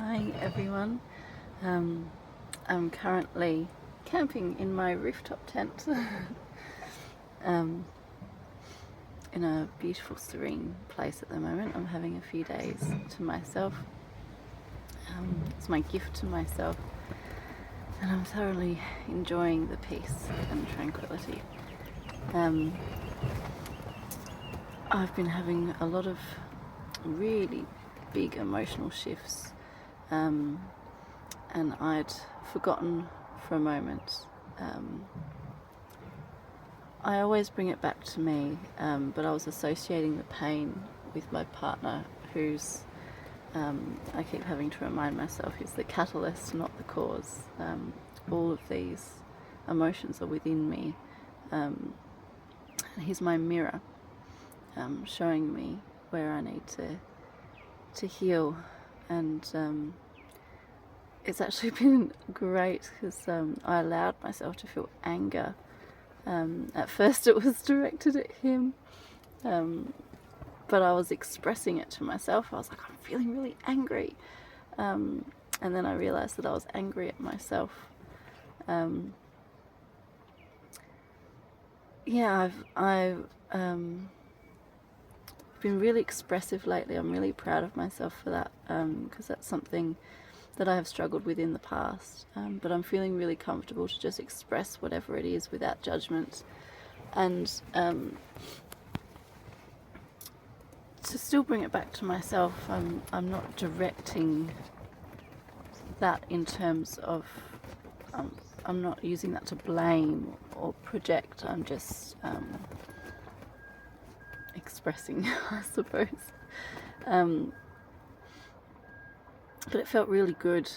Hi everyone. I'm currently camping in my rooftop tent in a beautiful, serene place at the moment. I'm having a few days to myself. It's my gift to myself, and I'm thoroughly enjoying the peace and tranquility. I've been having a lot of really big emotional shifts, and I'd forgotten for a moment. I always bring it back to me, but I was associating the pain with my partner, who's, I keep having to remind myself, is the catalyst, not the cause. All of these emotions are within me, and he's my mirror, showing me where I need to heal. And it's actually been great because I allowed myself to feel anger. At first it was directed at him, but I was expressing it to myself. I was like, I'm feeling really angry, and then I realized that I was angry at myself. I've been really expressive lately. I'm really proud of myself for that, because that's something that I have struggled with in the past, but I'm feeling really comfortable to just express whatever it is without judgment, and to still bring it back to myself. I'm not directing that in terms of, I'm not using that to blame or project. I'm just expressing, I suppose. But it felt really good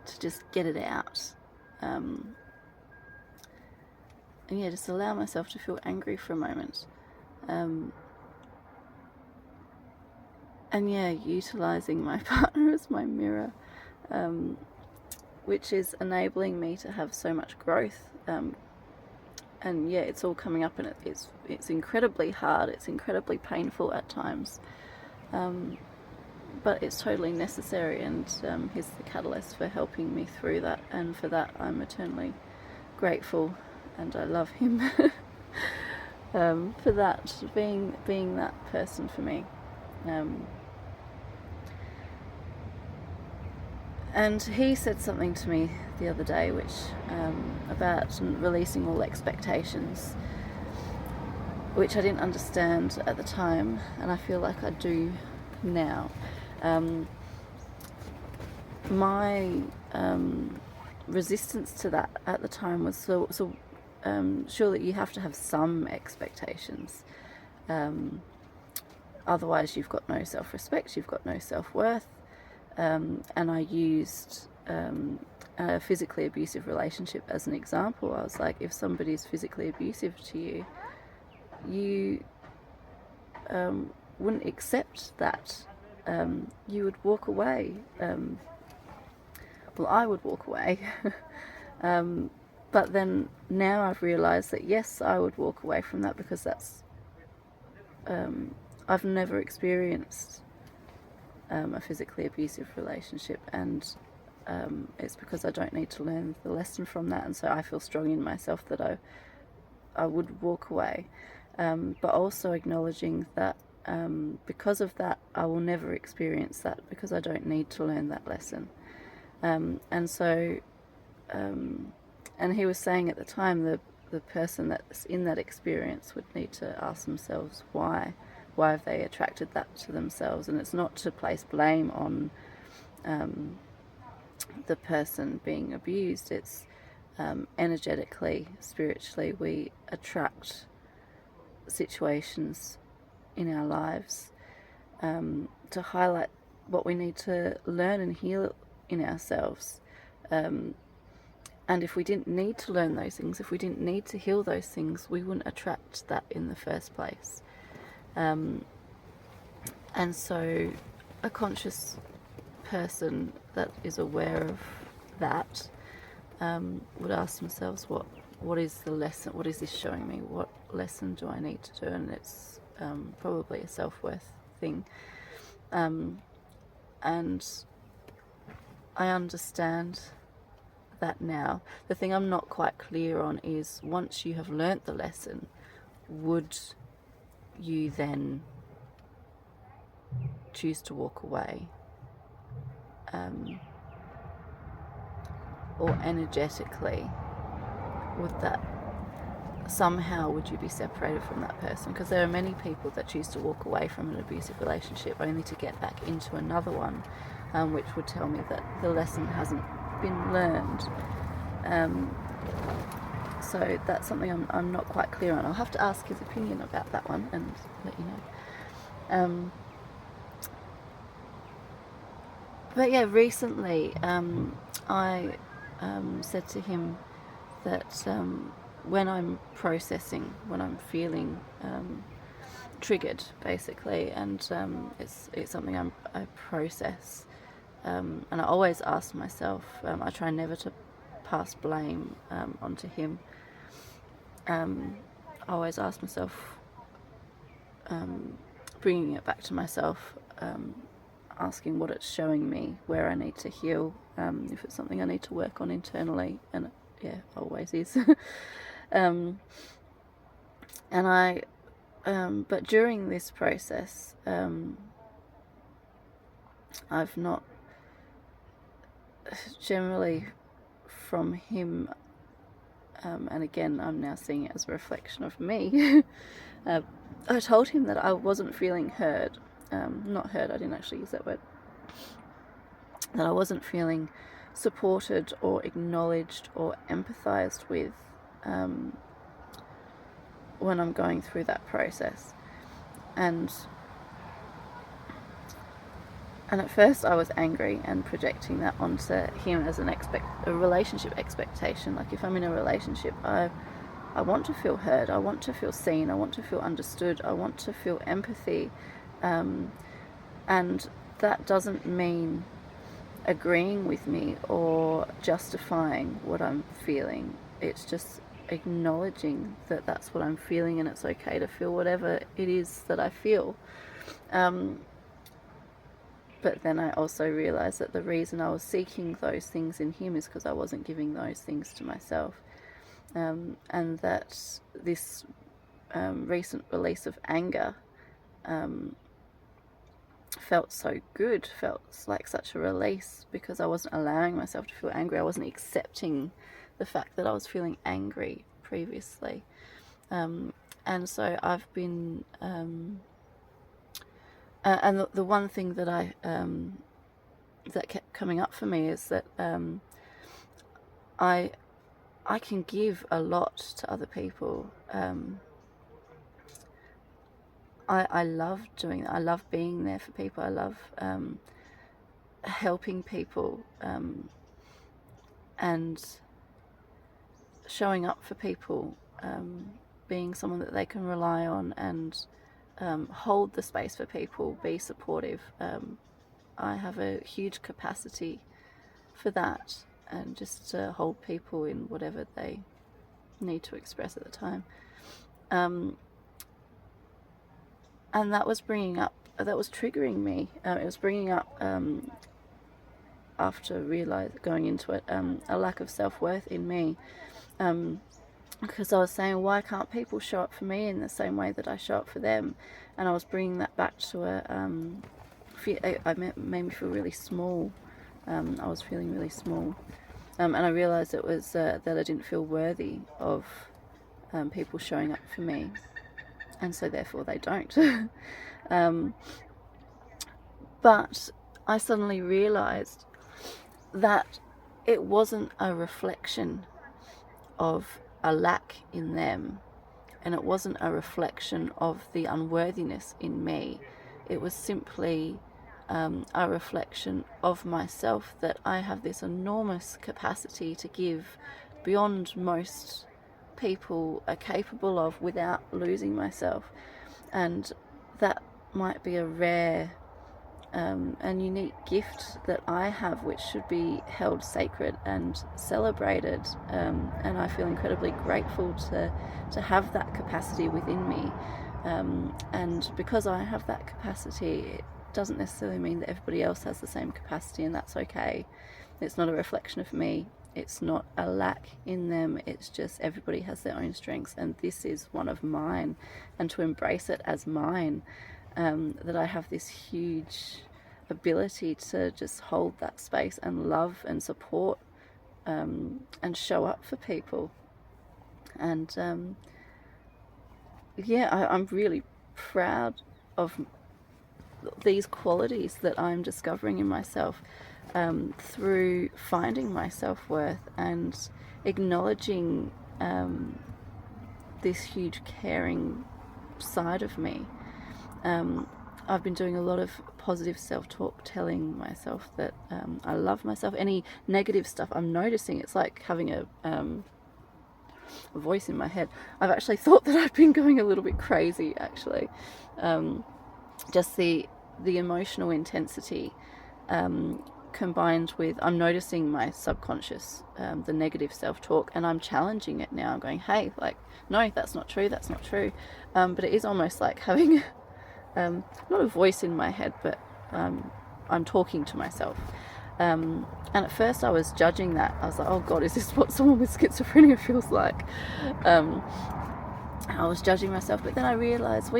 to just get it out. And yeah, just allow myself to feel angry for a moment. And yeah, utilizing my partner as my mirror, which is enabling me to have so much growth. And yeah, it's all coming up, and it's incredibly hard. It's incredibly painful at times. But it's totally necessary, and he's the catalyst for helping me through that, and for that I'm eternally grateful, and I love him for that, being that person for me. And he said something to me the other day, which about releasing all expectations, which I didn't understand at the time, and I feel like I do now. My resistance to that at the time was so sure that you have to have some expectations, otherwise you've got no self-respect, you've got no self-worth. And I used a physically abusive relationship as an example. I was like, if somebody's physically abusive to you, you wouldn't accept that. You would walk away. Well, I would walk away. But then now I've realized that yes, I would walk away from that, because that's I've never experienced a physically abusive relationship, and it's because I don't need to learn the lesson from that, and so I feel strong in myself that I would walk away, but also acknowledging that because of that I will never experience that, because I don't need to learn that lesson. And so and he was saying at the time, the person that's in that experience would need to ask themselves why have they attracted that to themselves. And it's not to place blame on the person being abused. It's energetically, spiritually, we attract situations in our lives to highlight what we need to learn and heal in ourselves. And if we didn't need to learn those things, if we didn't need to heal those things, we wouldn't attract that in the first place. And so a conscious person that is aware of that would ask themselves, what is the lesson? What is this showing me? What lesson do I need to do? And it's probably a self-worth thing. And I understand that now. The thing I'm not quite clear on is, once you have learnt the lesson, would you then choose to walk away? Or energetically, would that somehow, would you be separated from that person? Because there are many people that choose to walk away from an abusive relationship only to get back into another one, which would tell me that the lesson hasn't been learned. So that's something I'm not quite clear on. I'll have to ask his opinion about that one and let you know. But yeah, recently I said to him that when I'm processing, when I'm feeling triggered, basically, and it's something I process, and I always ask myself, I try never to pass blame onto him. I always ask myself, bringing it back to myself, asking what it's showing me, where I need to heal, if it's something I need to work on internally, and yeah, always is. And I, but during this process, I've not generally from him, and again, I'm now seeing it as a reflection of me. I told him that I wasn't feeling heard. Not heard, I didn't actually use that word. That I wasn't feeling supported or acknowledged or empathized with when I'm going through that process. And at first I was angry and projecting that onto him as a relationship expectation. Like, if I'm in a relationship, I want to feel heard, I want to feel seen, I want to feel understood, I want to feel empathy. And that doesn't mean agreeing with me or justifying what I'm feeling. It's just acknowledging that that's what I'm feeling, and it's okay to feel whatever it is that I feel. But then I also realized that the reason I was seeking those things in him is because I wasn't giving those things to myself. And that this recent release of anger felt so good, felt like such a release, because I wasn't allowing myself to feel angry. I wasn't accepting the fact that I was feeling angry previously. And so I've been... and the one thing that that kept coming up for me is that I can give a lot to other people. I love doing that. I love being there for people. I love helping people and showing up for people, being someone that they can rely on, and hold the space for people, be supportive. I have a huge capacity for that, and just to hold people in whatever they need to express at the time. And that was triggering me. It was bringing up, after going into it, a lack of self-worth in me. Because I was saying, why can't people show up for me in the same way that I show up for them? And I was bringing that back to it made me feel really small. I was feeling really small. And I realised it was that I didn't feel worthy of people showing up for me. And so therefore they don't. But I suddenly realised that it wasn't a reflection of a lack in them, and it wasn't a reflection of the unworthiness in me. It was simply a reflection of myself, that I have this enormous capacity to give beyond most people are capable of without losing myself. And that might be a rare and unique gift that I have, which should be held sacred and celebrated, and I feel incredibly grateful to have that capacity within me, and because I have that capacity, it doesn't necessarily mean that everybody else has the same capacity, and that's okay. It's not a reflection of me. It's not a lack in them. It's just everybody has their own strengths, and this is one of mine. And to embrace it as mine, that I have this huge ability to just hold that space and love and support, and show up for people. And I'm really proud of these qualities that I'm discovering in myself, through finding my self-worth and acknowledging this huge caring side of me. I've been doing a lot of positive self-talk, telling myself that I love myself. Any negative stuff I'm noticing, it's like having a voice in my head. I've actually thought that I've been going a little bit crazy, actually. Just the emotional intensity, combined with, I'm noticing my subconscious, the negative self-talk, and I'm challenging it now. I'm going, hey, like, no, that's not true, that's not true. But it is almost like having not a voice in my head, but I'm talking to myself. And at first I was judging that. I was like, oh God, is this what someone with schizophrenia feels like? I was judging myself, but then I realised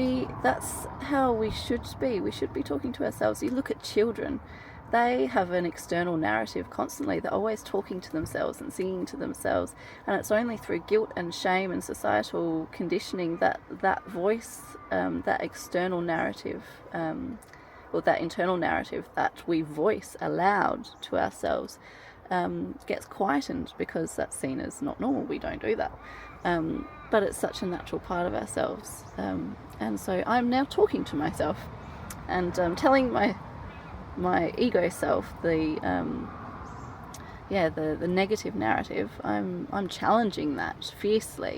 that's how we should be. We should be talking to ourselves. You look at children, they have an external narrative constantly. They're always talking to themselves and singing to themselves, and it's only through guilt and shame and societal conditioning that voice, that external narrative, or that internal narrative that we voice aloud to ourselves, gets quietened, because that's seen as not normal. We don't do that. But it's such a natural part of ourselves. And so I'm now talking to myself and telling my ego self the negative narrative. I'm challenging that fiercely,